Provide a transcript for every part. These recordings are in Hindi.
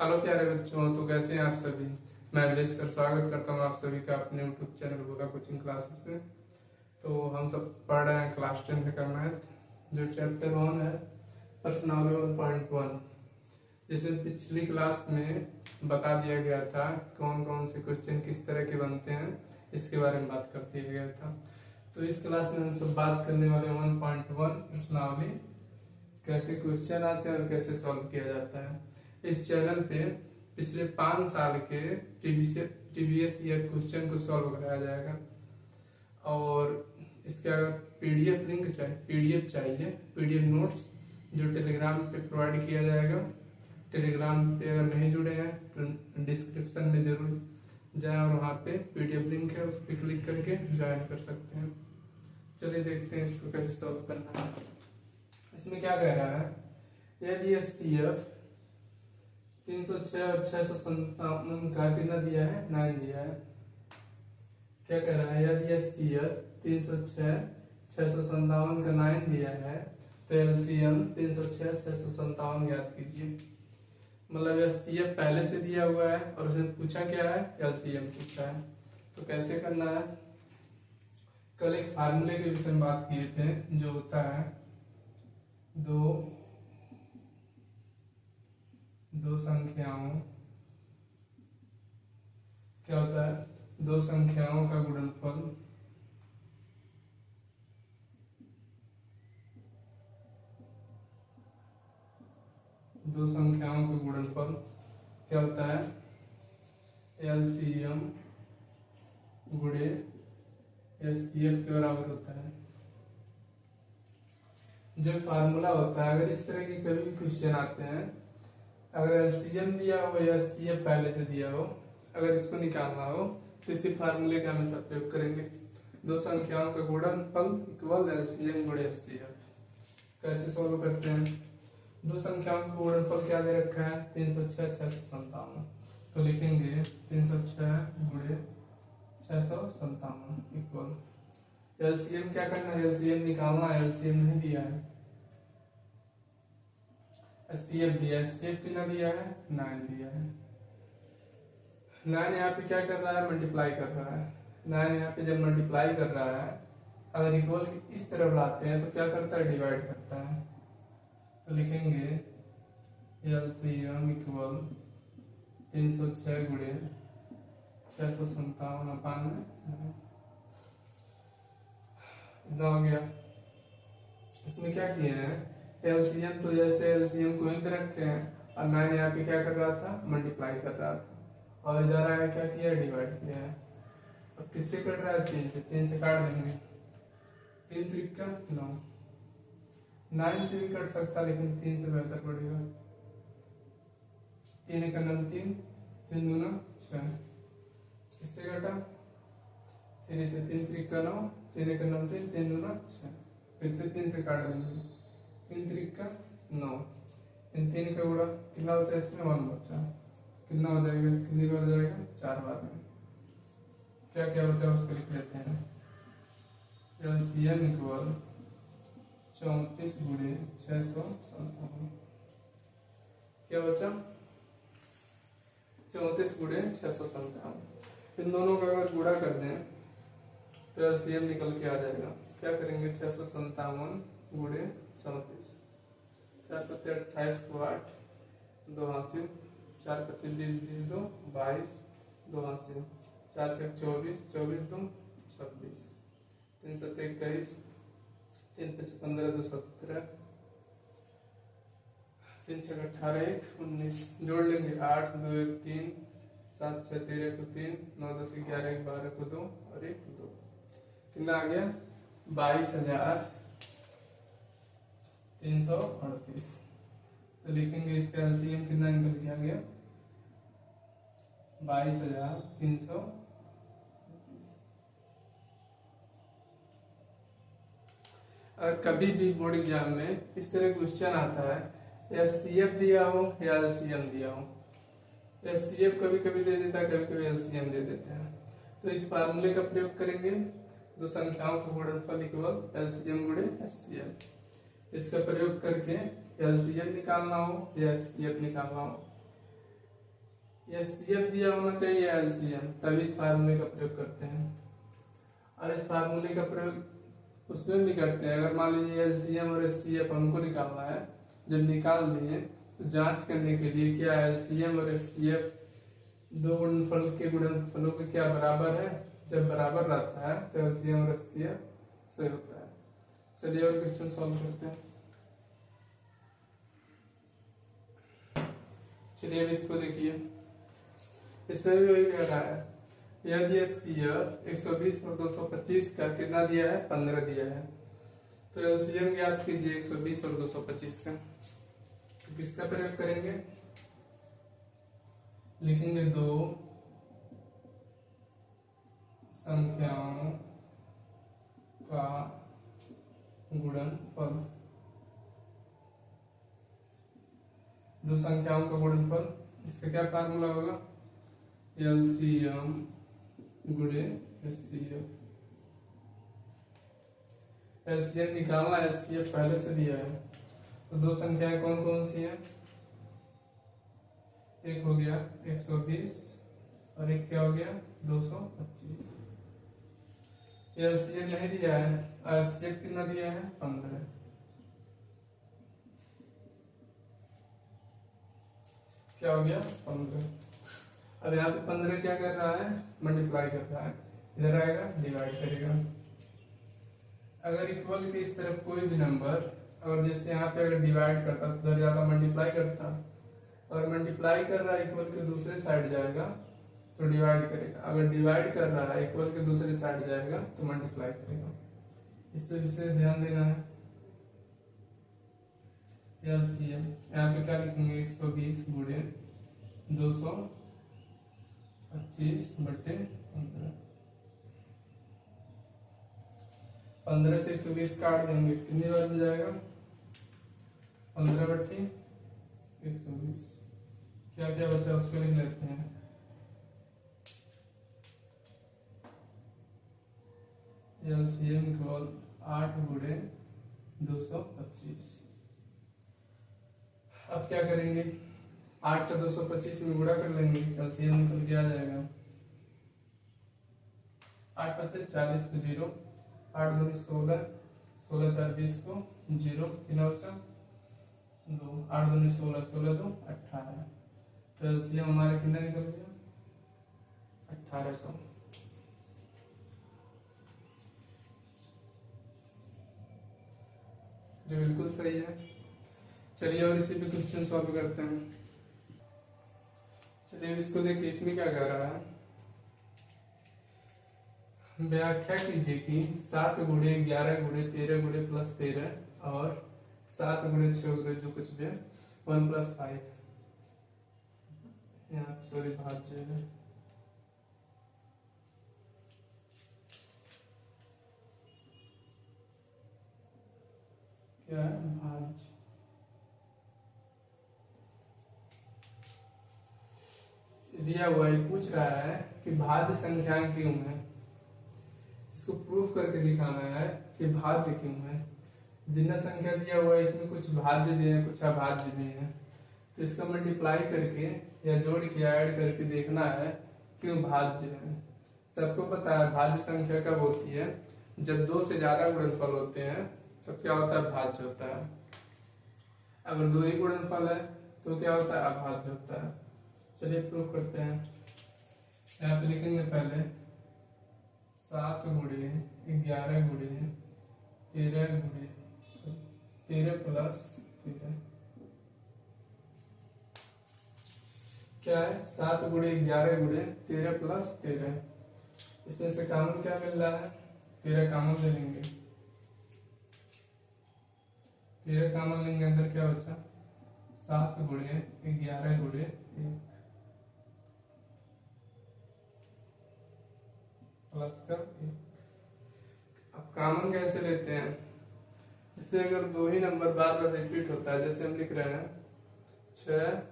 हेलो प्यारे बच्चों, तो कैसे हैं आप सभी। मैं अभिलेष सर स्वागत करता हूं आप सभी का अपने यूट्यूब चैनल गोला कोचिंग क्लासेस में। तो हम सब पढ़ रहे हैं क्लास 10 का मैथ, जो चैप्टर 1 है पर्सनाली 1.1। जैसे पिछली क्लास में बता दिया गया था कौन कौन से क्वेश्चन किस तरह के बनते हैं, इसके बारे में बात कर दिया गया था। तो इस क्लास में हम सब बात करने वाले 1.1 पर्सनाली, कैसे क्वेश्चन आते हैं और कैसे सॉल्व किया जाता है। इस चैनल पे पिछले 5 साल के टीवीएस ईयर क्वेश्चन को सॉल्व कराया जाएगा। और इसका अगर पीडीएफ लिंक चाहिए, पीडीएफ नोट्स जो टेलीग्राम पे प्रोवाइड किया जाएगा। टेलीग्राम पे अगर नहीं जुड़े हैं तो डिस्क्रिप्शन में जरूर जाएं और वहाँ पे पीडीएफ लिंक है, उस पर क्लिक करके ज्वाइन कर सकते हैं। चलिए देखते हैं इसको कैसे सॉल्व करना है। इसमें क्या कह रहा है, यदि एचसीएफ 306 और 657 का कितना दिया है, 9 दिया है। क्या कह रहा है, यदि एचसीएफ 306 657 का 9 दिया है तो एलसीएम 306 657 याद कीजिए। मतलब एचसीएफ पहले से दिया हुआ है और उसने पूछा क्या है, एलसीएम पूछा है। तो कैसे करना है, कल एक फार्मूले के विषय में बात किए थे, जो होता है दो संख्याओं, क्या होता है, दो संख्याओं का गुणनफल क्या होता है, एलसीएम गुणे एचसीएफ के बराबर होता है। जो फार्मूला होता है, अगर इस तरह की कभी भी क्वेश्चन आते हैं, अगर एलसीएम दिया हो या एचसीएफ पहले से दिया हो, अगर इसको निकालना हो तो इसी फार्मूले का हमेशा प्रयोग करेंगे। दो संख्याओं का गुणनफल इक्वल एलसीएम गुणे एचसीएफ। कैसे सॉल्व करते हैं, दो संख्याओं का गुणनफल क्या दे रखा है, 306 657। तो लिखेंगे 306 गुणे 657 इक्वल एलसीएम क्या करना है, एलसीएम निकालना है। एलसीएम नहीं दिया है, एचसीएफ दिया है। एचसीएफ कितना दिया है, 9 दिया है। 9 यहाँ पे क्या कर रहा है, मल्टीप्लाई कर रहा है। 9 यहाँ पे जब मल्टीप्लाई कर रहा है, अगर इक्वल इस तरफ लाते हैं तो क्या करता है, डिवाइड करता है। तो लिखेंगे एलसीएम इक्वल 306 गुणे 657 अपान में इतना हो गया। इसमें क्या किए हैं, एलसीएम तो जैसे एलसीएम को इधर रखे हैं और 9 यहाँ पे क्या कर रहा था, मल्टीप्लाई कर रहा था, और इधर आया क्या किया, डिवाइड किया है। अब किससे कट रहा है, 3 से। 3 से काट देंगे, 3 त्रिका 9। 9 से भी कट सकता, लेकिन 3 से बेहतर पड़ेगा। 3 एक 9 3, 3 दूना 6। किससे कटा, 3 से। 3 त्रिका 9, 3 एक 9 3, 3 दूना 6। फिर से 3 से काट देंगे, 3 त्रिका 9। इन 3 का गुणा कितना बचा, इसमें 1 बचा। कितना हो जाएगा, कितनी बार जाएगा, 4 बार में। क्या क्या बचा उसको लिख लेते हैं। एलसीएम इक्वल 34 गुणे 657। क्या बचा, 34 गुणे 657। इन दोनों का अगर गुणा कर दें तो एलसीएम निकल के आ जाएगा। क्या करेंगे, 657 गुणे 34, 4 7 28 को 8, 2 हासिल, 4 25 20 2 22, 2 हासिल, 4 6 24, 24 2 26, 3 7 21, 3 5 15 2 17, 3 6 18 1 19। जोड़ लेंगे, 8 2 1 3, 7 6 13 को 3, 9 10 11 1 12 को 2 और 1 2। कितना आ गया, 22,338। तो लिखेंगे इसका एलसीएम कितना निकल के आ गया, 22,300। अगर कभी भी बोर्ड एग्जाम में इस तरह क्वेश्चन आता है, या सीएफ दिया हो या एलसीएम दिया हो, या सीएफ कभी कभी दे देता है, कभी कभी एलसीएम दे देता है, तो इस फार्मूले का प्रयोग करेंगे। दो संख्याओं का गुणनफल इक्वल एलसीएम गुणे एचसीएफ। इसका प्रयोग करके एलसीएम निकालना हो या एचसीएफ निकालना हो, एचसीएफ दिया होना चाहिए एलसीएम, तभी इस फार्मूले का प्रयोग करते हैं। और इस फार्मूले का प्रयोग उसमें भी करते हैं, अगर मान लीजिए एलसीएम और एचसीएफ हमको निकालना है, जब निकाल दिए तो जांच करने के लिए क्या एलसीएम और एचसीएफ दो गुणनफल के गुणनफलों के क्या बराबर है, जब बराबर रहता है तो एलसीएम और एचसीएफ सही होता है। चलिए और क्वेश्चन सॉल्व करते हैं। चलिए अब इसको देखिए, इसमें भी वही कह रहा है, यदि एचसीएफ 120 और 225 का कितना दिया है, 15 दिया है, तो एलसीएम ज्ञात कीजिए 120 और 225 का। तो किसका प्रयोग करेंगे, लिखेंगे दो संख्याओं का गुणनफल, दो संख्याओं का गुणनफल, इसका क्या फार्मूला होगा, एलसीएम गुणे एचसीएफ। एलसीएम निकालना है, एचसीएफ पहले से दिया है, तो दो संख्याएं कौन कौन सी हैं, एक हो गया 120 और एक क्या हो गया 225। एलसीएम नहीं दिया है, एचसीएफ कितना दिया है 15। क्या हो गया 15। अब यहाँ पे 15 क्या कर रहा है, मल्टीप्लाई कर रहा है, इधर आएगा डिवाइड करेगा। अगर इक्वल के इस तरफ कोई भी नंबर, अगर जैसे यहाँ पे अगर डिवाइड करता तो उधर ज्यादा मल्टीप्लाई करता, और मल्टीप्लाई कर रहा है इक्वल के दूसरे साइड जाएगा तो डिवाइड करेगा, अगर डिवाइड कर रहा है इक्वल के दूसरे साइड जाएगा तो मल्टीप्लाई करेगा। इस वजह से ध्यान देना है। एलसीएम यहाँ पे क्या लिखेंगे, 120 गुणे 225 बटे 15। 15 से 120 काट देंगे, कितनी बार मिल जाएगा, 15 बटे 120। क्या क्या बचा उसको लिख लेते हैं, एलसीएम इक्वल 8 गुणे 225। अब क्या करेंगे, 8 का 225 में गुणा कर लेंगे, एलसीएम निकल के आ जाएगा। 8 बचे 40 को 0, 8 दूनी 16, 16 4 20 को 0, कितना बचा 2, 8 दूनी 16, 16 2 18। तो एलसीएम हमारे कितना निकल गया 1800, जो बिल्कुल सही है। चलिए और इसी पे क्वेश्चन सॉल्व करते हैं। चलिए इसको देखिए, इसमें क्या कह रहा है, व्याख्या कीजिए कि 7 गुणे 11 गुणे 13 गुणे प्लस 13 और 7 गुणे 6 गुणे जो कुछ भी है 1 प्लस 5, यहाँ सॉरी भाज्य है, क्या है भाज्य, दिया हुआ है, पूछ रहा है कि भाज्य संख्याएं क्यों है, इसको प्रूफ करके दिखाना है कि भाज्य क्यों है। जितना संख्या दिया हुआ है इसमें कुछ भाज्य भी है कुछ अभाज्य भी है, तो इसका मल्टीप्लाई करके या जोड़ के ऐड करके देखना है क्यों भाज्य है। सबको पता है भाज्य संख्या कब होती है, जब 2 से ज्यादा गुणनफल होते हैं तो क्या होता है, भाज्य होता है। अगर 2 ही गुणनफल है तो क्या होता है, अभाज्य होता है। चलिए प्रूफ करते हैं। यहाँ पे लिखेंगे पहले 7 गुणे 11 गुणे 13 गुणे 13 प्लस 13, क्या है 7 गुणे 11 गुणे 13 प्लस 13। इसमें से कॉमन क्या मिल रहा है, 13 कॉमन ले लेंगे, 13 कॉमन लेंगे, अंदर क्या बचा 7 गुणे 11 गुणे 1 प्लस का 1। अब कॉमन कैसे लेते हैं, इससे अगर 2 ही नंबर बार बार रिपीट होता है, जैसे हम लिख रहे हैं 6,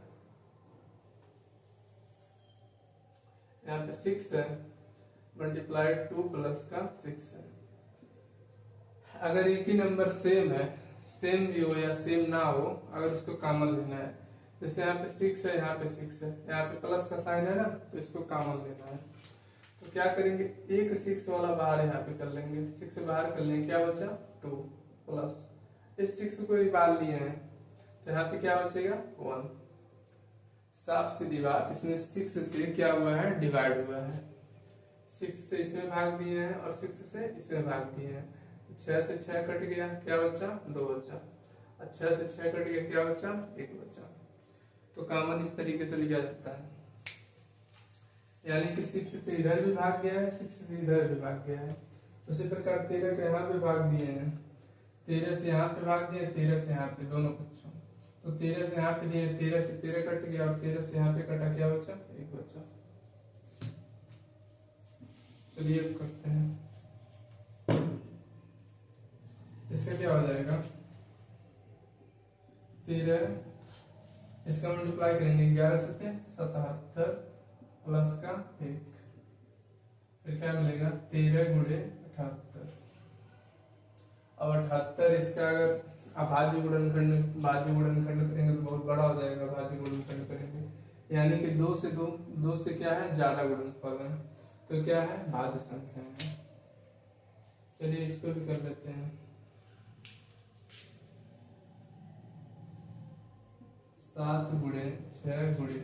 यहाँ पे 6 है, मल्टीप्लाइड 2 प्लस का 6 है। अगर एक ही नंबर सेम है, सेम भी हो या सेम ना हो, अगर उसको कॉमन लेना है, जैसे यहाँ पे 6 है, यहाँ पे 6 है, यहाँ पे प्लस का साइन है ना, तो इसको कॉमन लेना है। तो क्या करेंगे, एक 6 वाला बाहर यहाँ पे कर लेंगे, 6 से बाहर कर लेंगे, क्या बचा 2 प्लस इस 6 को भी बाहर लिए हैं, तो यहाँ पे क्या बचेगा 1। साफ सीधी बात, इसमें 6 से क्या हुआ है, डिवाइड हुआ है। 6 से इसमें भाग दिए हैं और 6 से इसमें भाग दिए हैं। 6 से 6 कट गया, क्या बचा 2 बचा। 6 से 6 कट गया, क्या बचा 1 बचा। तो कॉमन इस तरीके से लिया जाता है, यानी कि 6 से इधर भी भाग गया है, 6 से इधर भी भाग गया है। उसी प्रकार 13 के यहाँ पे भाग दिए हैं, 13 से यहाँ पे भाग दिए, 13 से यहाँ पे, दोनों बच्चों। तो 13 से यहाँ पे दिए, 13 से 13 कट गया और 13 से यहाँ पे कटा, क्या बचा 1 बचा। चलिए अब करते हैं, इसका क्या हो जाएगा 13, इसका मल्टीप्लाई करेंगे 11 से 77 प्लस का 1, फिर क्या मिलेगा 13 गुणे 78। अब 78 इसका अगर भाज्य गुणनखंड करेंगे तो बहुत बड़ा हो जाएगा। भाज्य गुणनखंड करेंगे यानी कि 2 से क्या है, ज्यादा गुणनफल है, तो क्या है, भाज्य संख्या है। चलिए इसको भी कर लेते हैं। 7 गुणे 6 गुणे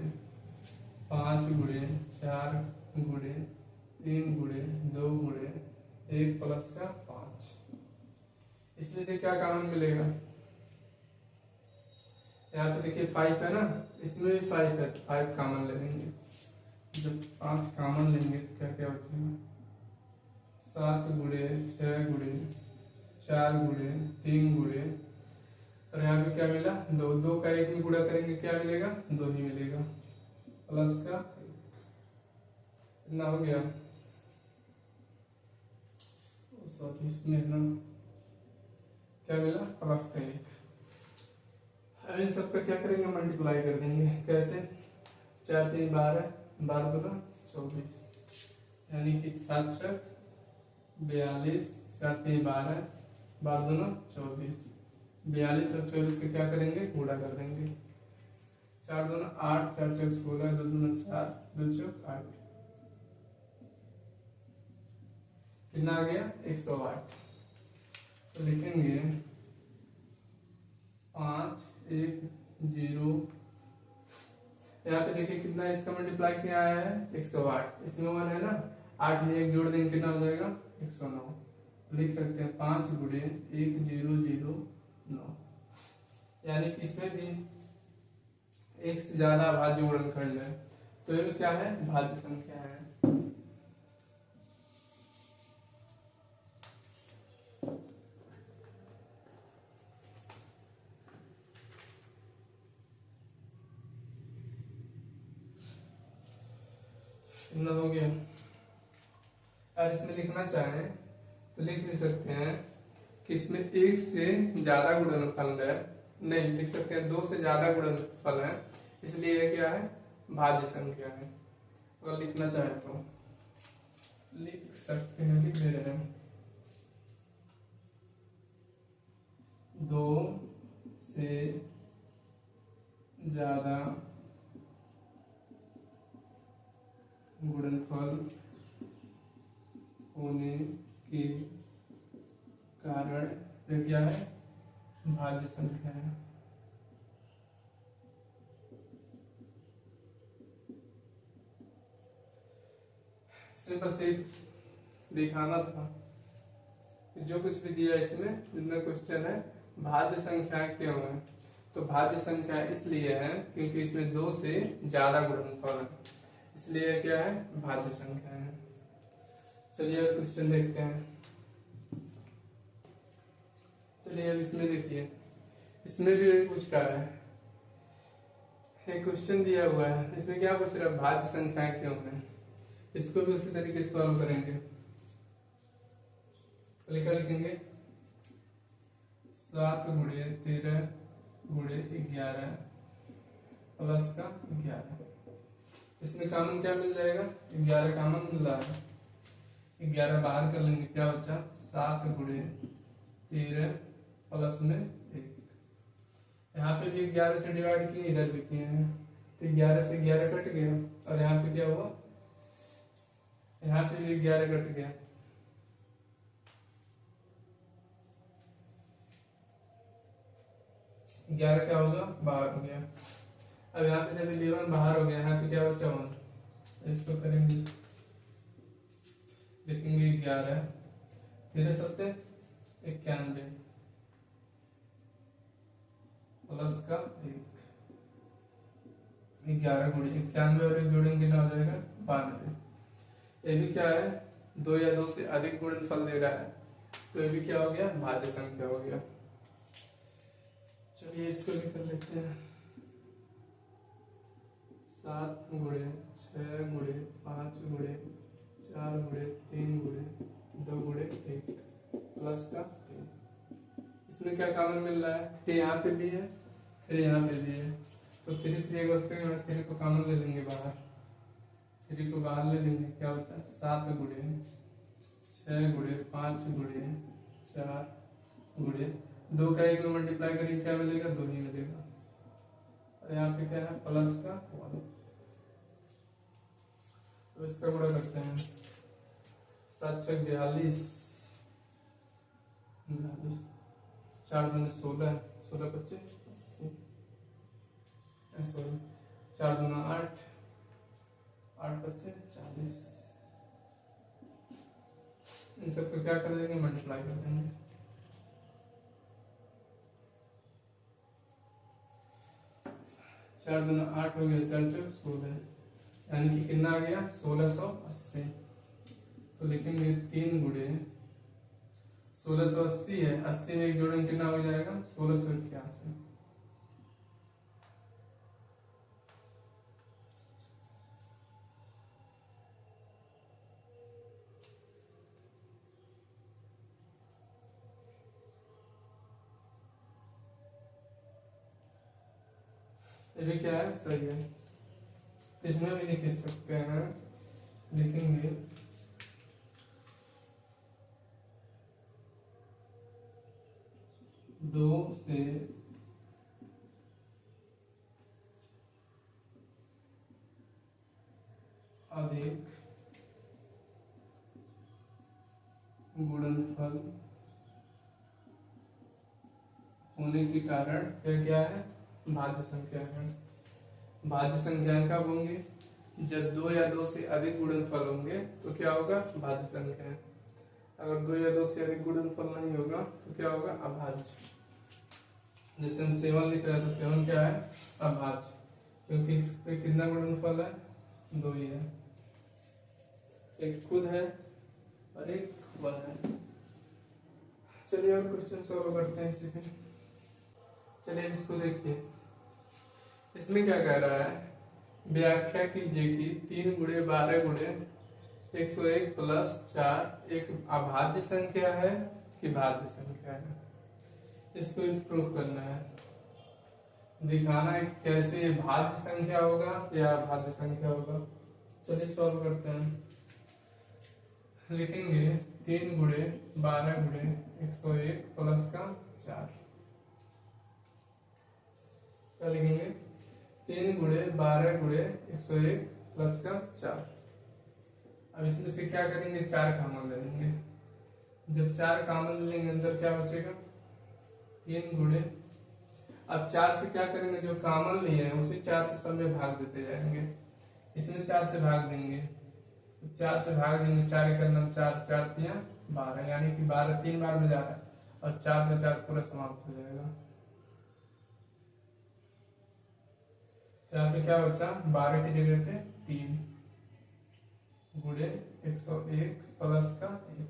5 गुणे 4 गुणे 3 गुणे 2 गुणे 1 प्लस का 5। इसमें से क्या कॉमन मिलेगा, यहाँ पे देखिए 5 है ना, इसमें भी 5 है, 5 कॉमन ले लेंगे। जब 5 कॉमन लेंगे तो क्या क्या बचेगा, 7 गुणे 6 गुणे 4 गुणे 3 गुणे, और यहाँ पे क्या मिला 2, 2 का 1 में गुणा करेंगे क्या मिलेगा 2 ही मिलेगा, प्लस का इतना हो गया। सॉरी, इसमें ना क्या मिला, प्लस का 1। अब इन सबका क्या करेंगे, मल्टीप्लाई कर देंगे। कैसे, 4 3 12, 12 दूना 24, यानी कि 7 6 42, 4 3 12, 12 दूना 24, 42 और 24 के क्या करेंगे, गुणा कर देंगे। 4 दूना 8, 4 चौक 16, 2 दूना 4, 2 चौक 8, कितना आ गया 108। तो लिखेंगे 5 1 0, यहाँ पे देखिए कितना इसका मल्टीप्लाई किया है 108, इसमें 1 है ना, 8 में 1 जोड़ देंगे कितना हो जाएगा 109। लिख सकते हैं 5 गुणे 1009, यानी कि इसमें भी एक से ज्यादा भाज्य गुणनखंड है, तो ये क्या है, भाज्य संख्या है। इतना हो गया। अगर इसमें लिखना चाहें तो लिख भी सकते हैं कि इसमें 1 से ज्यादा गुणनफल है, नहीं लिख सकते हैं 2 से ज्यादा गुणनफल है, इसलिए ये क्या है, भाज्य संख्या है। अगर लिखना चाहे तो लिख सकते हैं, लिख दे रहे हैं 2 से ज्यादा गुणनफल होने के कारण ये क्या है, भाज्य संख्या है। बस एक दिखाना था कि जो कुछ भी दिया इसमें, जितना क्वेश्चन है भाज्य संख्या क्यों है, तो भाज्य संख्या इसलिए है क्योंकि इसमें 2 से ज्यादा गुणनफल है, इसलिए क्या है, भाज्य संख्या है। चलिए अब क्वेश्चन देखते हैं। चलिए अब इसमें देखिए, इसमें भी कुछ का है, एक क्वेश्चन दिया हुआ है, इसमें क्या पूछ रहा है, भाज्य संख्या क्यों है। इसको भी उसी तरीके से सॉल्व करेंगे। लिखेंगे 7 गुणे 13 गुणे 11 प्लस का 11। इसमें कॉमन क्या मिल जाएगा, 11 कॉमन मिल रहा है, 11 बाहर कर लेंगे, क्या बचा 7 गुणे 13 प्लस में 1, यहाँ पे भी 11 से डिवाइड किए, इधर भी किए हैं, तो 11 से 11 कट गया, और यहाँ पे क्या हुआ, यहाँ पे भी 11 कट गया, 11 क्या होगा, बाहर हो गया। अब यहाँ पे जब 11 बाहर हो गया, यहाँ पे क्या बचा 1, इसको करेंगे, लिखेंगे 11 तेरह सत्ते 91 प्लस का 1, 11 गुणे 91 और 1 जोड़ेंगे ना, हो जाएगा 92। ये भी क्या है, 2 या 2 से अधिक गुणनफल दे रहा है, तो ये भी क्या हो गया, भाज्य संख्या हो गया। चलिए इसको भी कर लेते हैं, 7 गुणे 6 गुणे 5 गुणे 4 गुणे 3 गुणे 2 गुणे 1 प्लस का 3। इसमें क्या कॉमन मिल रहा है, 3 यहाँ पे भी है, 3 यहाँ पे भी है, तो 3 3 को कॉमन ले लेंगे बाहर, 3 को बाहर ले लेंगे, क्या बचा 7 गुणे 6 गुणे 5 गुणे 4 गुणे 2 का 1 में मल्टीप्लाई करेंगे, क्या मिलेगा, 2 ही मिलेगा, और यहाँ पे क्या है, प्लस का 1। तो इसका गुणा करते हैं, 7 6 42 4 दूनी 16 16 25 80, 4 दूना 8 8 25 40, इन सबको क्या कर देंगे, मल्टीप्लाई कर देंगे। 4 दूना 8 हो गया, 4 4 16, यानी कि कितना आ गया, 1680। तो लिखेंगे 3 गुणे 1680 है, 80 में 1 जोड़ेंगे कितना हो जाएगा, 1681। ये भी क्या है, सही है, इसमें भी लिख सकते हैं, लिखेंगे 2 से अधिक गुणनफल होने के कारण क्या क्या है, भाज्य संख्या है। भाज्य संख्याएं कब होंगी, जब 2 या 2 से अधिक गुणनफल होंगे तो क्या होगा, भाज्य संख्या है। अगर 2 या 2 से अधिक गुणनफल नहीं होगा तो क्या होगा, अभाज्य। जैसे हम 7 लिख रहे हैं तो 7 क्या है, अभाज्य, क्योंकि इस पे कितना गुणनफल है, 2 ही है, एक खुद है और एक वन है। चलिए और क्वेश्चन सॉल्व करते हैं इसी पे। चलिए इसको देखिए, इसमें क्या कह रहा है, व्याख्या कीजिए कि 3 गुणे 12 गुणे 101 प्लस 4 एक अभाज्य संख्या है कि भाज्य संख्या है। इसको प्रूफ करना है, दिखाना है कैसे भाज्य संख्या होगा या अभाज्य संख्या होगा। चलिए सॉल्व करते हैं, लिखेंगे 3 गुणे 12 गुणे 101 प्लस का 4, क्या लिखेंगे, 3 गुणे 12 गुणे 101 प्लस का 4। अब इसमें से क्या करेंगे, 4 कॉमन ले लेंगे, जब 4 कॉमन ले लेंगे अंदर क्या बचेगा, 3 गुणे, अब 4 से क्या करेंगे, जो कॉमन लिए हैं उसी 4 से सब में भाग देते जाएंगे, इसमें 4 से भाग देंगे, 4 से भाग देंगे, 4 का नाम 4 4 3 12, यानी कि 12 3 बार में जा रहा है, और 4 से 4 पूरा समाप्त हो जाएगा। यहाँ पे क्या बचा, 12 की जगह पे 3 गुणे 101 प्लस का 1।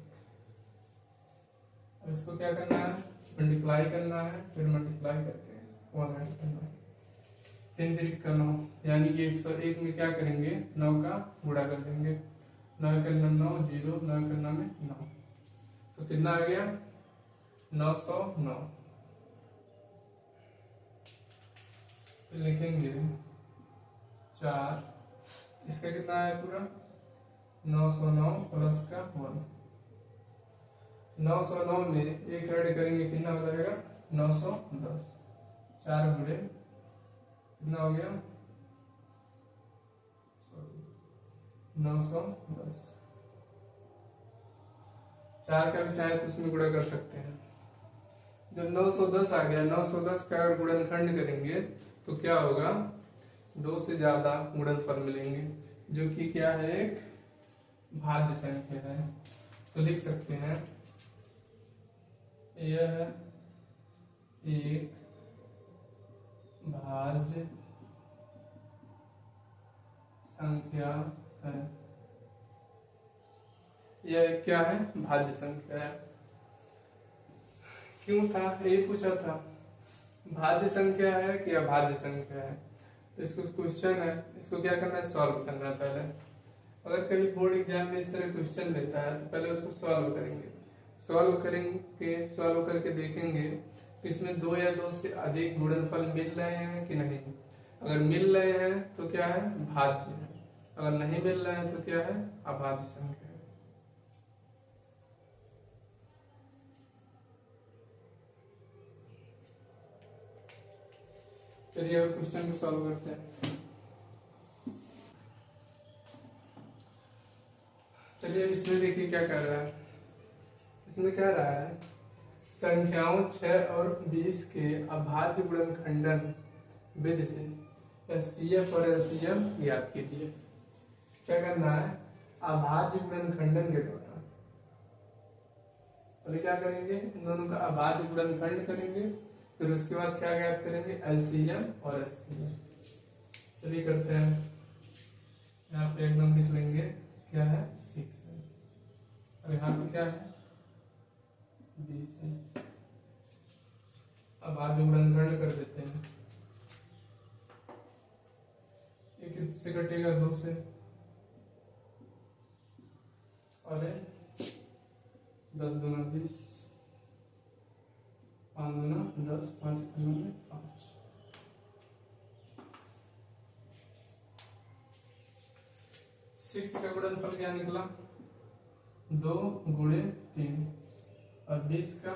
अब इसको क्या करना है, मल्टीप्लाई करना है, फिर मल्टीप्लाई करके 1 ऐड करना है, 3 3 का 9, यानी कि 101 में क्या करेंगे, 9 का गुणा कर देंगे, 9 का 9 0, 9 का 9 में 9, तो कितना आ गया, 909। लिखेंगे 4, इसका कितना है पूरा, 909 प्लस का 1, 909 में 1 ऐड करेंगे कितना हो जाएगा, 910। 4 गुणे कितना हो गया 910। 4 का भी चाहे तो उसमें गुणा कर सकते हैं। जब 910 आ गया, 910 का अगर गुणनखंड करेंगे तो क्या होगा, 2 से ज्यादा गुणनफल मिलेंगे, जो कि क्या है, एक भाज्य संख्या है। तो लिख सकते हैं यह एक भाज्य संख्या है। यह क्या है, भाज्य संख्या है। क्यों था, ये पूछा था, भाज्य संख्या है कि अभाज्य संख्या है। तो इसको क्वेश्चन है, इसको क्या करना है, सॉल्व करना है पहले। अगर कभी बोर्ड एग्जाम में इस तरह क्वेश्चन लेता है तो पहले उसको सॉल्व करेंगे, सॉल्व करके देखेंगे कि इसमें 2 या 2 से अधिक गुणनफल मिल रहे हैं कि नहीं। अगर मिल रहे हैं तो क्या है, भाज्य है। अगर नहीं मिल रहे हैं तो क्या है, अभाज्य संख्या है। चलिए अब क्वेश्चन को सॉल्व करते हैं। चलिए इसमें देखिए क्या कर रहा है। इसमें कह रहा है संख्याओं 6 और 20 के अभाज्य गुणनखंडन विधि से एचसीएफ और एलसीएम ज्ञात कीजिए। क्या करना है, अभाज्य गुणनखंडन के द्वारा। और क्या करेंगे, इन दोनों का अभाज्य गुणनखंड करेंगे, फिर उसके बाद क्या ज्ञात करेंगे, एलसीएम और एचसीएफ। चलिए करते हैं। यहाँ पे एकदम लिख लेंगे क्या है, 6 है, और यहाँ पे क्या है, 20 है। अब आज गुणनखंड कर देते हैं। एक से कटेगा 2 से, और 10 दूना 20, 5 दूना 10, 5 दूना 5। 6 का गुणनफल क्या निकला, 2 गुणे 3, और 20 का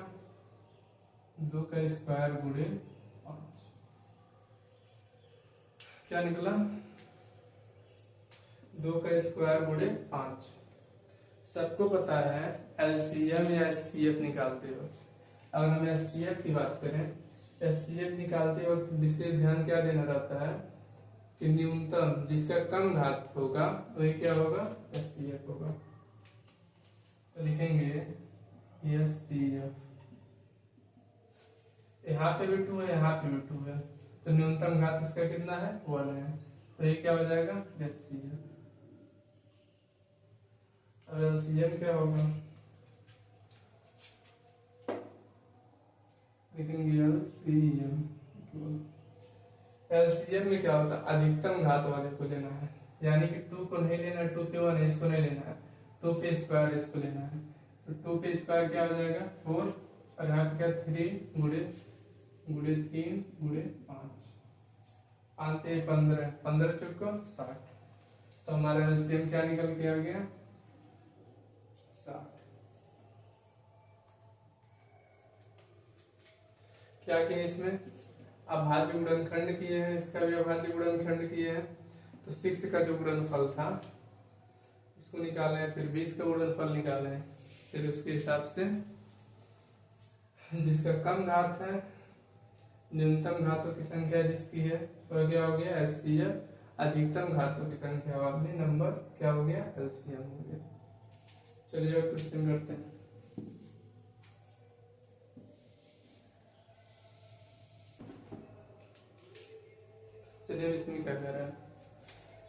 2 का स्क्वायर गुणे 5 क्या निकला, 2 का स्क्वायर गुणे 5। सबको पता है एलसीएम या एचसीएफ निकालते हो। अगर हम एचसीएफ की बात करें, एचसीएफ निकालते वक्त विशेष ध्यान क्या देना रहता है कि न्यूनतम जिसका कम घात होगा वही क्या होगा, एचसीएफ होगा। तो लिखेंगे एचसीएफ। यहाँ पे भी 2 है, यहाँ पे भी 2 है, तो न्यूनतम घात इसका कितना है, 1 है। तो ये क्या हो जाएगा, एचसीएफ। अब एलसीएम क्या होगा, लिखेंगे एलसीएम। एलसीएम में क्या होता है, अधिकतम घात वाले को लेना है, यानी कि 2 को नहीं लेना, 2 पे 1 इसको नहीं लेना है, 2 पे स्क्वायर इसको लेना है। तो 2 पे स्क्वायर क्या हो जाएगा, 4, और यहाँ पे क्या 3 गुणे 3 गुणे 5, 15, 15 चौको 60। तो हमारा एलसीएम क्या निकल के आ गया, 60। क्या किए इसमें, अभाज्य गुणनखंड किए हैं, इसका भी अभाज्य गुणनखंड किए हैं। तो 6 का जो गुणनफल था उसको निकाले हैं, फिर 20 का गुणनफल निकाले हैं, फिर उसके हिसाब से जिसका कम घात है, न्यूनतम घातों की संख्या जिसकी है, तो क्या हो गया, एचसीएफ। अधिकतम घातों की संख्या वाले नंबर क्या हो गया, एलसीएम हो गया। चलिए अब क्वेश्चन करते हैं। चलिए इसमें क्या कह रहा है,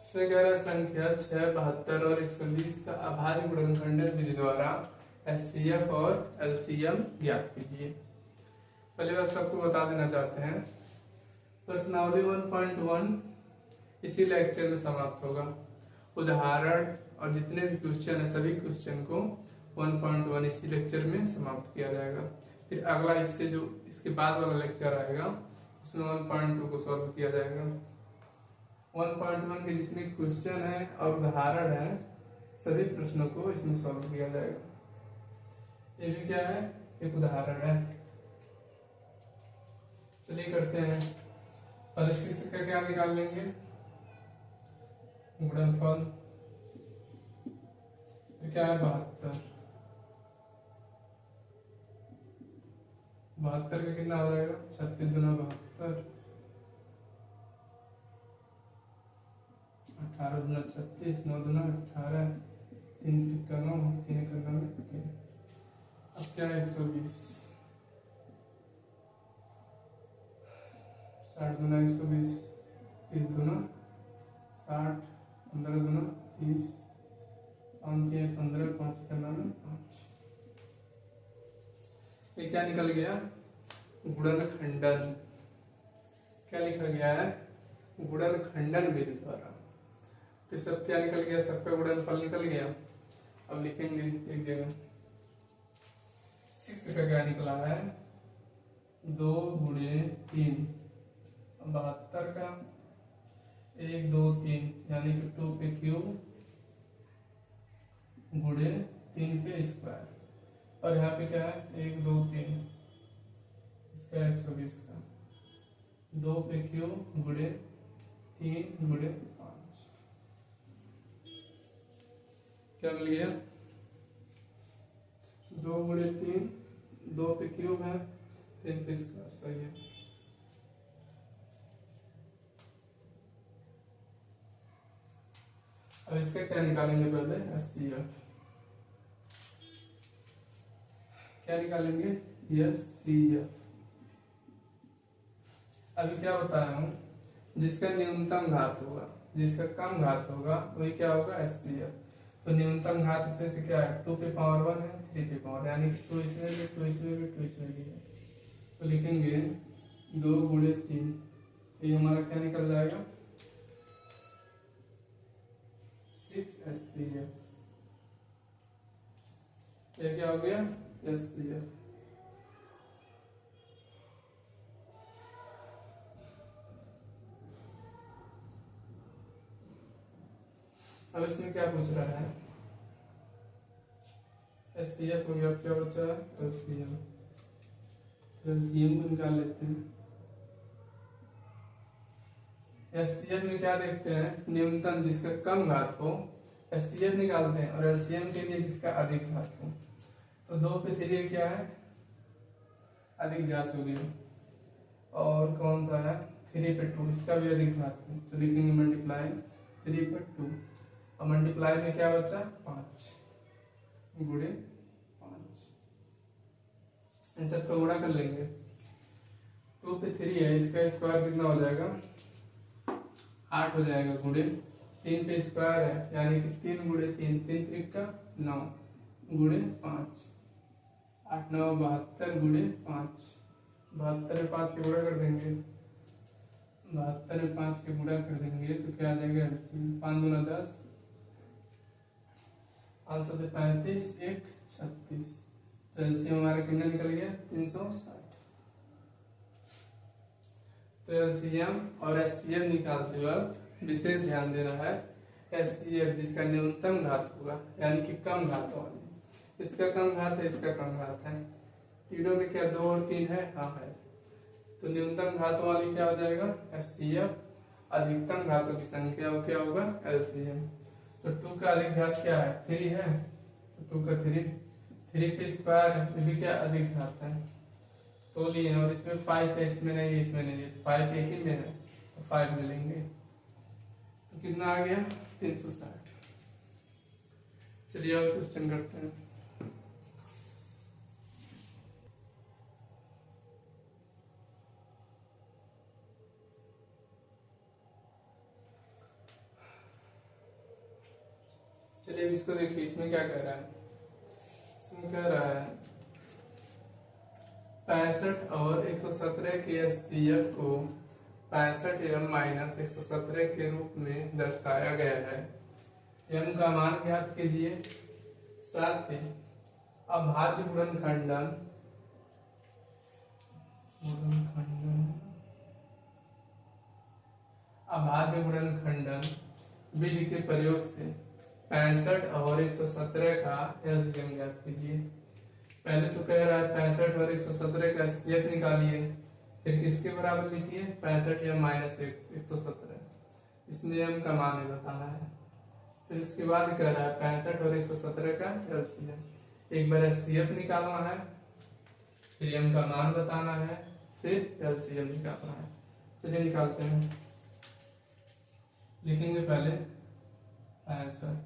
इसमें कह रहा है संख्या 6, 72 और 120 का अभाज्य गुणनखंडन विधि द्वारा एचसीएफ और एलसीएम ज्ञात कीजिए। पहले बात सबको बता देना चाहते हैं, प्रश्नावली 1.1 इसी लेक्चर में समाप्त होगा। उदाहरण और जितने भी क्वेश्चन है सभी क्वेश्चन को 1.1 इसी लेक्चर में समाप्त किया जाएगा। फिर अगला इससे जो इसके बाद वाला लेक्चर आएगा उसमें 1.2 को सॉल्व किया जाएगा। 1.1 के जितने क्वेश्चन है और उदाहरण है सभी प्रश्नों को इसमें सॉल्व किया जाएगा। ये भी क्या है, एक उदाहरण है। चलिए करते हैं। पहले 6 का क्या निकाल लेंगे, गुणनफल क्या है 72। 72 का कितना हो जाएगा, 36 गुना 72, 18 गुना 36, 9 गुना 18, 3 का 9, 3 का 9 3। अब क्या है 120, 60 गुना 120, 30 गुना 60, 15 गुना 30, 5 के 15, 5 का 5। ये क्या निकल गया, गुणनखंडन। क्या लिखा गया है, गुणनखंडन विधि द्वारा। तो सब क्या निकल गया, सबका गुणनफल निकल गया। अब लिखेंगे एक जगह 6 का क्या निकला है, 2 गुणे 3, 72 का 1 2 3 यानी कि 2 पे क्यूब गुणे 3 पे स्क्वायर, और यहाँ पे क्या है 1 2 3, इसका 120 का 2 पे क्यूब गुणे 3 गुणे 5, क्या मिल गया 2 गुणे 3, 2 पे क्यूब है 3 पे स्क्वायर, सही है। अब इसका क्या निकालेंगे, पहले HCF क्या निकालेंगे, HCF। अभी क्या बताया हूं, जिसका न्यूनतम घात होगा, जिसका कम घात होगा वही क्या होगा, HCF। तो न्यूनतम घात इसमें से क्या है, 2 पे पावर 1 है, 3 पे पावर, यानी 2 इसमें भी 2 इसमें भी 2 इसमें भी है। तो लिखेंगे 2 गुणे 3, ये हमारा क्या निकल जाएगा 6 HCF। ये क्या हो गया HCF। अब इसमें क्या पूछ रहा है, HCF हो गया, अब क्या बचा है LCM। तो LCM को निकाल लेते हैं। HCF में क्या देखते हैं, न्यूनतम जिसका कम घात हो HCF निकालते हैं, और LCM के लिए जिसका अधिक घात हो। तो 2 पे 3 क्या है, अधिक घात हो गया, और कौन सा है 3 पे 2, इसका भी अधिक घात है। तो लिखेंगे मल्टीप्लाई 3 पे 2, और मल्टीप्लाई में क्या बचा 5 गुणे 5, इन सब का गुणा कर लेंगे। 2 पे 3 है, इसका स्क्वायर कितना हो जाएगा 8 हो जाएगा, गुणे 3 पे स्क्वायर है यानी कि 3 गुणे 3, 3 3 का 9 गुणे 5, 8 9 72 गुणे 5, 72 में 5 के गुणा कर देंगे, 72 में 5 के गुणा कर देंगे तो क्या आ जाएगा 5 गुना 10, 5 से 35, 1 36। तो एलसीएम हमारा कितना निकल गया 360। तो एलसीएम और एचसीएफ निकालते वक्त विशेष ध्यान देना है, एचसीएफ जिसका न्यूनतम घात होगा यानी कि कम घात वाली, इसका कम घात है, इसका कम घात है, तीनों में क्या 2 और 3 है, हाँ है। तो न्यूनतम घातों वाली क्या हो जाएगा एचसीएफ, अधिकतम घातों की संख्या वो क्या होगा एलसीएम। तो 2 का अधिक घात क्या है 3 है, तो 2 का 3 पे स्क्वायर है, ये भी क्या अधिक घात है, तो लिए, और इसमें 5 है, इसमें नहीं है, इसमें नहीं है, 5 एक ही में है तो 5 मिलेंगे, तो कितना आ गया 360। चलिए और क्वेश्चन करते हैं। चलिए इसको देखिए, इसमें क्या कह रहा है, इसमें कह रहा है 65 और 117 के एचसीएफ को 65 एम माइनस 117 के रूप में दर्शाया गया है। एम का मान ज्ञात कीजिए, साथ ही अभाज्य गुणनखंडन अभाज्य गुणनखंडन विधि के प्रयोग से 65 और 117 का एलसीएम ज्ञात कीजिए। पहले तो कह रहा है 65 और 117 का एचसीएफ निकालिए, फिर किसके बराबर लिखिए 65 या -117, इस नियम का मान ही बताना है। फिर उसके बाद कह रहा है 65 और 117 का एलसीएम, एक बार एचसीएफ निकालना है, फिर एम का मान बताना है, फिर एलसीएम निकालना है। चलिए निकालते हैं। लिखेंगे पहले 65,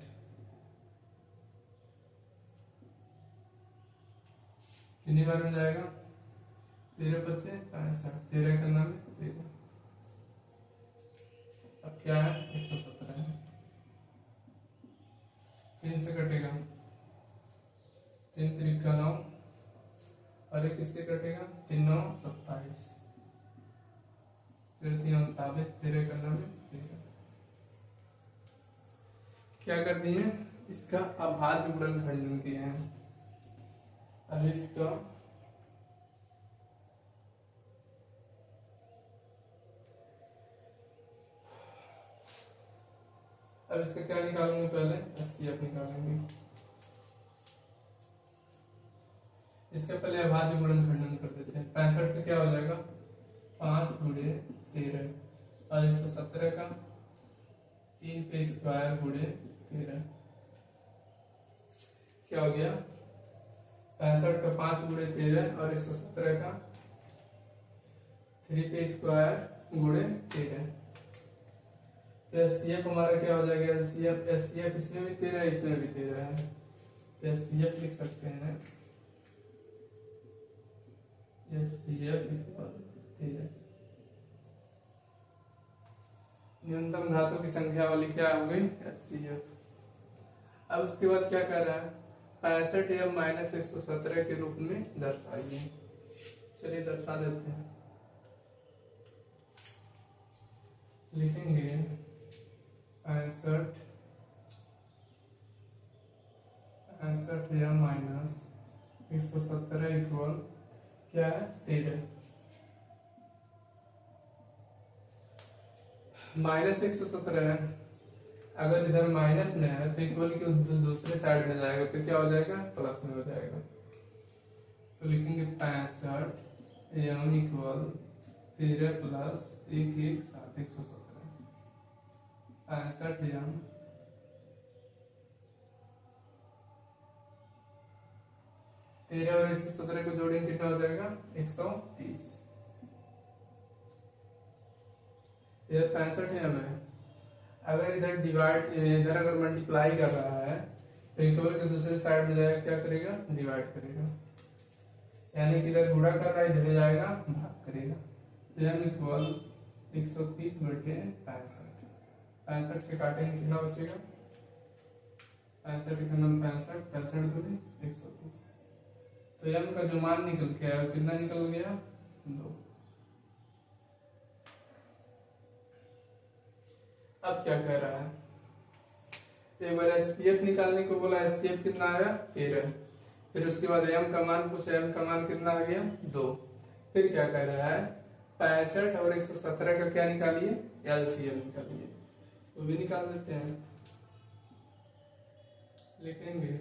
कितनी बार में जाएगा 13 बच्चे 65, 13 का नाम 13, अब क्या है 117 है, 3 से कटेगा 3 3 9, और एक किससे कटेगा 3 9 27, 3 3 29, 13 का नाम 13। क्या कर दिए इसका अभाज्य गुणनखंडन किए हैं। अब इसका क्या निकालेंगे, पहले एचसीएफ निकालेंगे। इसका पहले अभाज्य गुणनखंडन कर देते हैं। 65 का क्या हो जाएगा 5 गुणे 13, और 117 का 3 पे स्क्वायर गुणे 13, क्या हो गया 65 का 5 गुणे 13 और 117 का 3 पे स्क्वायर गुणे 13। तो एचसीएफ हमारा क्या हो जाएगा एलसीएफ, एचसीएफ इसमें भी 13 है, इसमें भी 13 है, तो एचसीएफ लिख सकते हैं एचसीएफ इक्वल 13। न्यूनतम घातों की संख्या वाली क्या हो गई एचसीएफ। अब उसके बाद क्या कर रहा है 65 या -117 के रूप में दर्शाइए। चलिए दर्शा देते हैं। लिखेंगे 65 या -117 इक्वल क्या है 13। -117 है, अगर इधर माइनस में है तो इक्वल की दूसरे साइड में जाएगा तो क्या हो जाएगा प्लस में हो जाएगा। तो लिखेंगे 65 एम इक्वल 13 प्लस 1 1 7 117, 65 एम 13 और 117 को जोड़ेंगे कितना हो जाएगा 130। इधर 65 एम है, अगर इधर डिवाइड इधर अगर मल्टीप्लाई कर रहा है तो इक्वल के दूसरे साइड में जाएगा क्या करेगा डिवाइड करेगा, यानी कि इधर गुणा कर रहा है इधर जाएगा भाग करेगा। तो एम इक्वल 130 बटे 65, 65 से काटेंगे कितना बचेगा 65 का नाम 65, 65 दूनी 130। तो एम का जो मान निकल के आया कितना निकल गया 2। अब क्या कह रहा है एक बार एचसीएफ निकालने को बोला, एचसीएफ कितना आया 13, फिर उसके बाद एम का मान पूछा, एम का मान कितना आ गया 2। फिर क्या कह रहा है 65 और 117 का क्या निकालिए एलसीएम निकालिए, वो भी निकाल देते हैं। लिखेंगे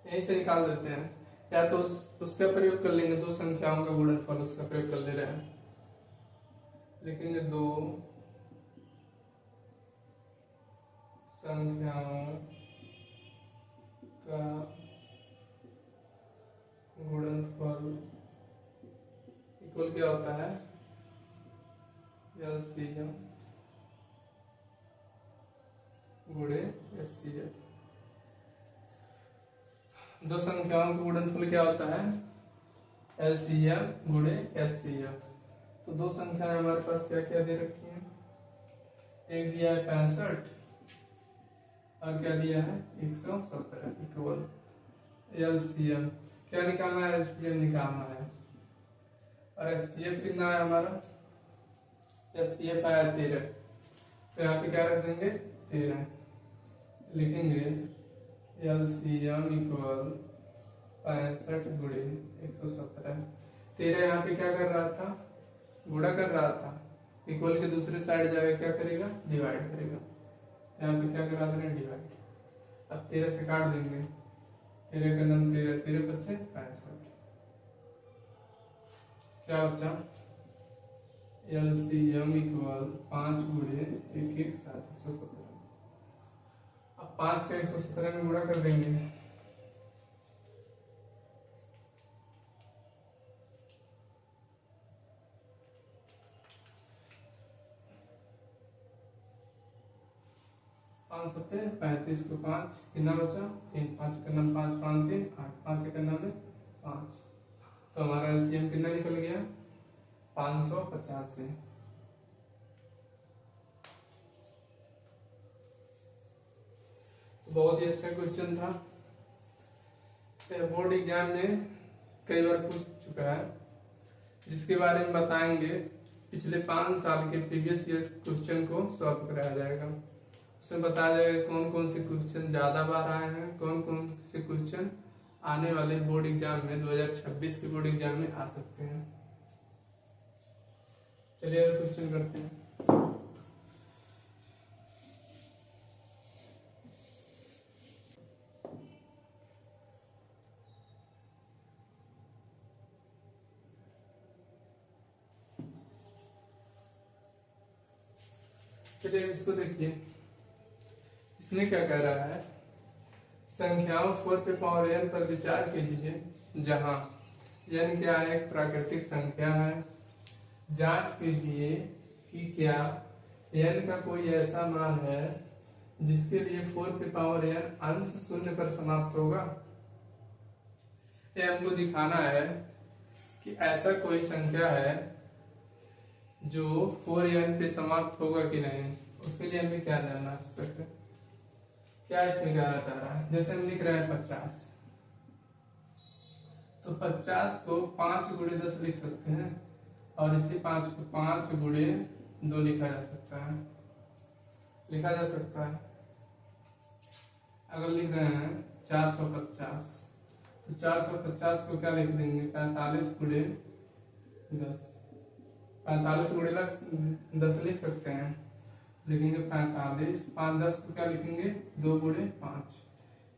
यहीं से निकाल देते हैं, या तो उसका प्रयोग कर लेंगे, दो संख्याओं का गुणनफल उसका प्रयोग कर ले रहे हैं। लिखेंगे 2 संख्याओं का गुणनफल इक्वल क्या होता है एलसीएम गुणे एचसीएफ। दो संख्याओं का गुणनफल क्या होता है एलसीएम गुणे एचसीएफ। तो दो संख्याएं हमारे पास क्या क्या दे रखी हैं, एक दिया है 65 और क्या दिया है 117 इक्वल एलसीएम। क्या निकालना है एलसीएम निकालना है, और एचसीएफ कितना है हमारा एचसीएफ आया 13, तो यहाँ पे क्या रख देंगे 13। लिखेंगे एलसीएम इक्वल 65 गुणे 117। 13 यहाँ पे क्या कर रहा था गुणा कर रहा था, इक्वल के दूसरे साइड जाएगा क्या करेगा डिवाइड करेगा, यहाँ पे क्या करा दे रहे हैं डिवाइड। अब 13 से काट देंगे, 13 का नाम 13 13 बच्चे 65, क्या बच्चा, LCM इक्वल 5 गुणे 1 1 7 117। अब 5 का 117 में गुणा कर देंगे। पाँच सत्ते 35 को 5 कितना बचा 3, 5 का नाम 5 5 3 8, 5 का नाम में 5। तो हमारा LCM कितना निकल गया 550 से। तो बहुत ही अच्छा क्वेश्चन था, बोर्ड एग्जाम में कई बार पूछ चुका है, जिसके बारे में बताएंगे। पिछले 5 साल के प्रीवियस ईयर क्वेश्चन को सॉल्व कराया जाएगा। उसमें बताया जाएगा कौन कौन से क्वेश्चन ज्यादा बार आए हैं, कौन कौन से क्वेश्चन आने वाले बोर्ड एग्जाम में 2026 के बोर्ड एग्जाम में आ सकते हैं। चलिए अगर क्वेश्चन करते हैं। चलिए इसको देखिए, इसमें क्या कह रहा है, संख्याओं 4 पे पावर n पर विचार कीजिए जहां n क्या है, एक प्राकृतिक संख्या है। जांच कीजिए कि क्या n का कोई ऐसा मान है जिसके लिए 4 पे पावर n अंश शून्य पर समाप्त होगा। ये हमको दिखाना है कि ऐसा कोई संख्या है जो 4n पे समाप्त होगा कि नहीं। उसके लिए हमें क्या जानना आवश्यक है, क्या इसमें कहना चाह रहा है। जैसे हम लिख रहे हैं 50, तो 50 को 5 गुणे 10 लिख सकते हैं, और इसी 5 को 5 गुणे 2 लिखा जा सकता है, लिखा जा सकता है। अगर लिख रहे हैं 450, तो 450 को क्या लिख देंगे 45 गुणे 10, 45 गुणे 10 लिख सकते हैं, लिखेंगे 45, 5 10 को क्या लिखेंगे 2 गुणे 5।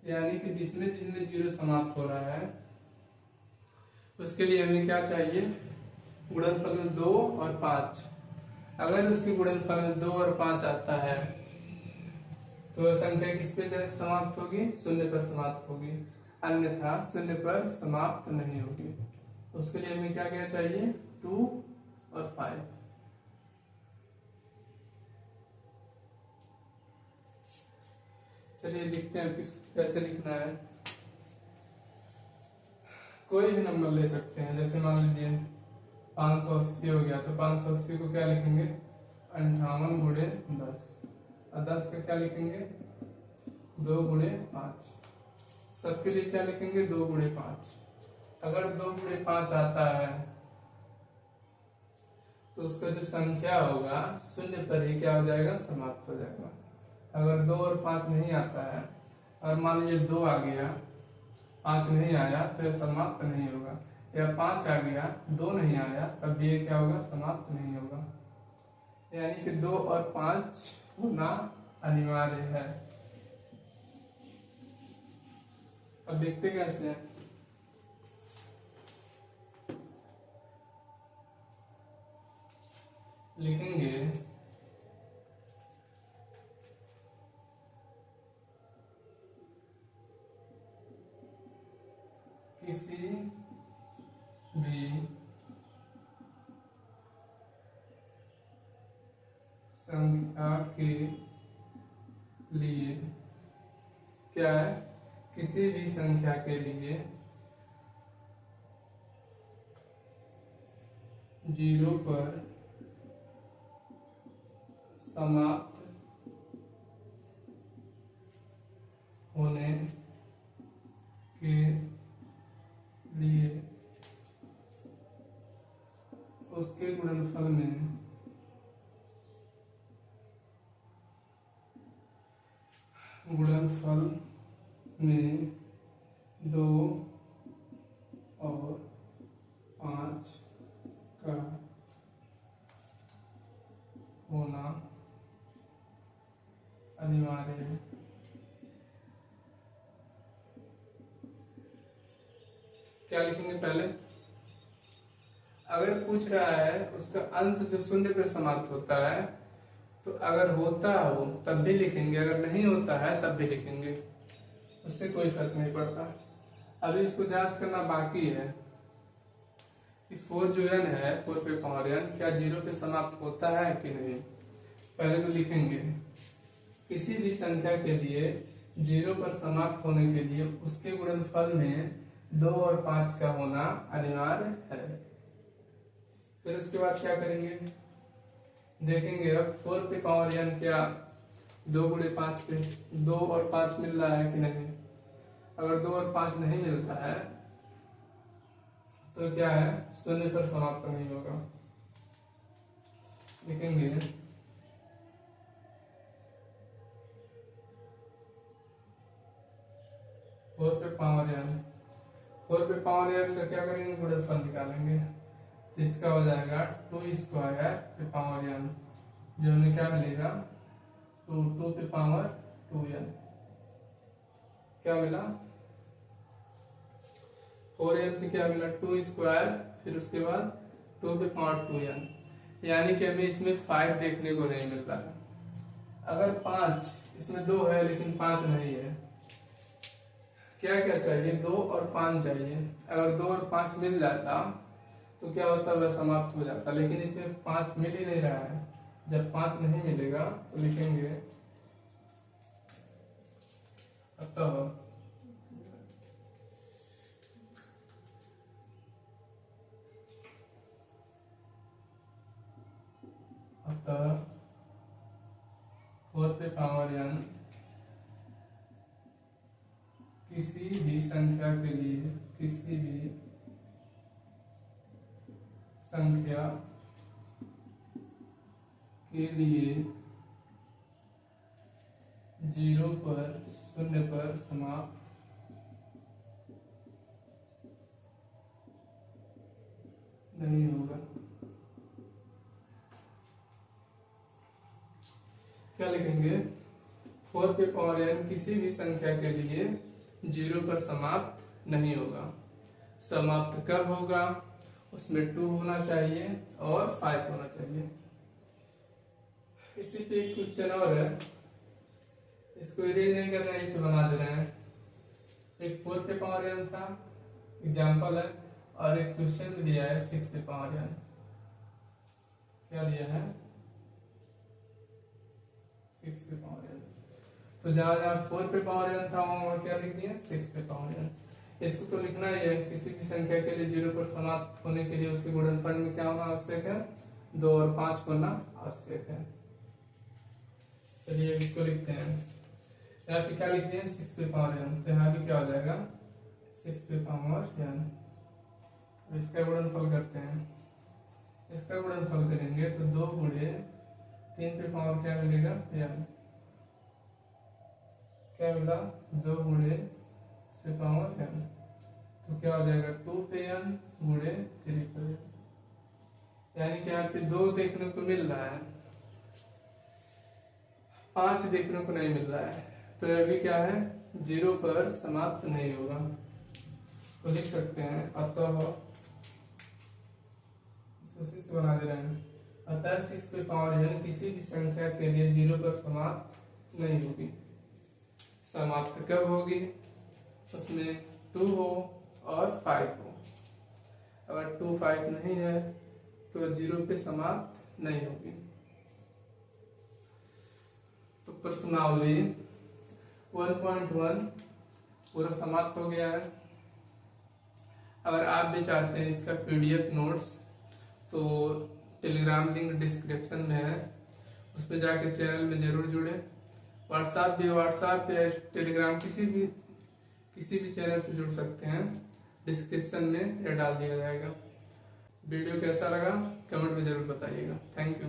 यानी कि जिसमें जिसमें जीरो समाप्त हो रहा है उसके लिए हमें क्या चाहिए, गुणनफल में 2 और 5। अगर उसके गुणनफल में 2 और 5 आता है तो संख्या किस पे समाप्त होगी, शून्य पर समाप्त होगी, अन्यथा शून्य पर समाप्त नहीं होगी। उसके लिए हमें क्या क्या चाहिए 2 और 5। चलिए लिखते हैं कैसे लिखना है। कोई भी नंबर ले सकते हैं, जैसे मान लीजिए 580 हो गया, तो 580 को क्या लिखेंगे 58 गुणे 10, और 10 का क्या लिखेंगे 2 गुणे 5। सबके लिए क्या लिखेंगे 2 गुणे 5। अगर 2 गुणे 5 आता है तो उसका जो संख्या होगा शून्य पर ही क्या हो जाएगा, समाप्त हो जाएगा। अगर 2 और 5 नहीं आता है, और मान लीजिए 2 आ गया 5 नहीं आया, तो यह समाप्त नहीं होगा, या 5 आ गया 2 नहीं आया, तब ये क्या होगा, समाप्त नहीं होगा। यानी कि 2 और 5 होना अनिवार्य है। अब देखते कैसे हैं। लिखेंगे किसी भी संख्या के लिए, क्या है, किसी भी संख्या के लिए 0 पर समाप्त होने के लिए उसके गुणनफल में गुणनफल में 2 और 5 का होना अनिवार्य है। क्या लिखेंगे पहले, अगर पूछ रहा है उसका अंश जो शून्य पे समाप्त होता है, तो अगर होता हो तब भी लिखेंगे, अगर नहीं होता है तब भी लिखेंगे, उससे कोई फर्क नहीं पड़ता। अभी इसको जांच करना बाकी है कि 4 जो n है, 4 पे पावर n क्या 0 पे समाप्त होता है कि नहीं। पहले तो लिखेंगे किसी भी संख्या के लिए 0 पर समाप्त होने के लिए उसके गुणनफल में 2 और 5 का होना अनिवार्य है। फिर उसके बाद क्या करेंगे, देखेंगे अब 4 पे पावर n क्या 2 गुणे 5 पे 2 और 5 मिल रहा है कि नहीं। अगर 2 और 5 नहीं मिलता है तो क्या है, शून्य पर समाप्त नहीं होगा। लिखेंगे 4 पे पावर n, 4 पे पावर n का क्या करेंगे, गुणनफल निकालेंगे। तो इसका हो जाएगा 2 स्क्वायर पे पावर n, जो हमें क्या मिलेगा 2 पे पावर 2n। क्या मिला 4n पे क्या मिला 2 स्क्वायर, फिर उसके बाद 2 पे पावर 2n, यानी कि हमें इसमें 5 देखने को नहीं मिल रहा है। अगर 5 इसमें 2 है लेकिन 5 नहीं है, क्या क्या चाहिए 2 और 5 चाहिए। अगर 2 और 5 मिल जाता तो क्या होता, वह समाप्त हो जाता, लेकिन इसमें 5 मिल ही नहीं रहा है। जब 5 नहीं मिलेगा तो लिखेंगे अतः अतः 4 पे पावर n किसी भी संख्या के लिए, किसी भी संख्या के लिए 0 पर, शून्य पर समाप्त नहीं होगा। क्या लिखेंगे 4 पे पावर n किसी भी संख्या के लिए 0 पर समाप्त नहीं होगा। समाप्त कब होगा, उसमें 2 होना चाहिए और 5 होना चाहिए। इसी पे एक क्वेश्चन और है, इसको इरेज नहीं करना है, इसको बना दे रहे हैं। एक 4 पे पावर n था, एग्जाम्पल है, और एक क्वेश्चन भी दिया है 6 पे पावर n। क्या दिया है 6 पे पावर n, तो जहां जहां 4 पे पावर n था वहां क्या लिख दिया 6 पे पावर n। इसको तो लिखना ही है, किसी भी संख्या के लिए 0 पर समाप्त होने के लिए उसके गुणनफल में क्या होना आवश्यक है, 2 और 5 होना आवश्यक है। चलिए इसको लिखते हैं, यहाँ पे क्या लिखते हैं 6 पे पावर n, तो यहाँ पे क्या हो जाएगा 6 पे पावर n। इसका गुणनफल करते हैं, इसका गुणनफल करेंगे तो 2 गुणे 3 पे पावर क्या मिलेगा n, क्या मिला 2 गुणे से पावर n, तो क्या हो जाएगा 2 पे n गुणे 3 पे n, यानी कि यहाँ पे 2 देखने को मिल रहा है, 5 देखने को नहीं मिल रहा है। तो अभी क्या है 0 पर समाप्त नहीं होगा। तो लिख सकते हैं अतः, इसको बना दे रहे हैं, अतः 6 पे पावर n किसी भी संख्या के लिए 0 पर समाप्त नहीं होगी। समाप्त कब होगी, उसमें 2 हो और 5 हो। अगर 2 5 नहीं है तो 0 पे समाप्त नहीं होगी। तो प्रश्नावली 1.1 पूरा समाप्त हो गया है। अगर आप भी चाहते हैं इसका PDF नोट्स, तो टेलीग्राम लिंक डिस्क्रिप्शन में है, उस पर जाके चैनल में जरूर जुड़े। व्हाट्सएप या टेलीग्राम किसी भी चैनल से जुड़ सकते हैं, डिस्क्रिप्शन में यह डाल दिया जाएगा। वीडियो कैसा लगा कमेंट में जरूर बताइएगा। Thank you.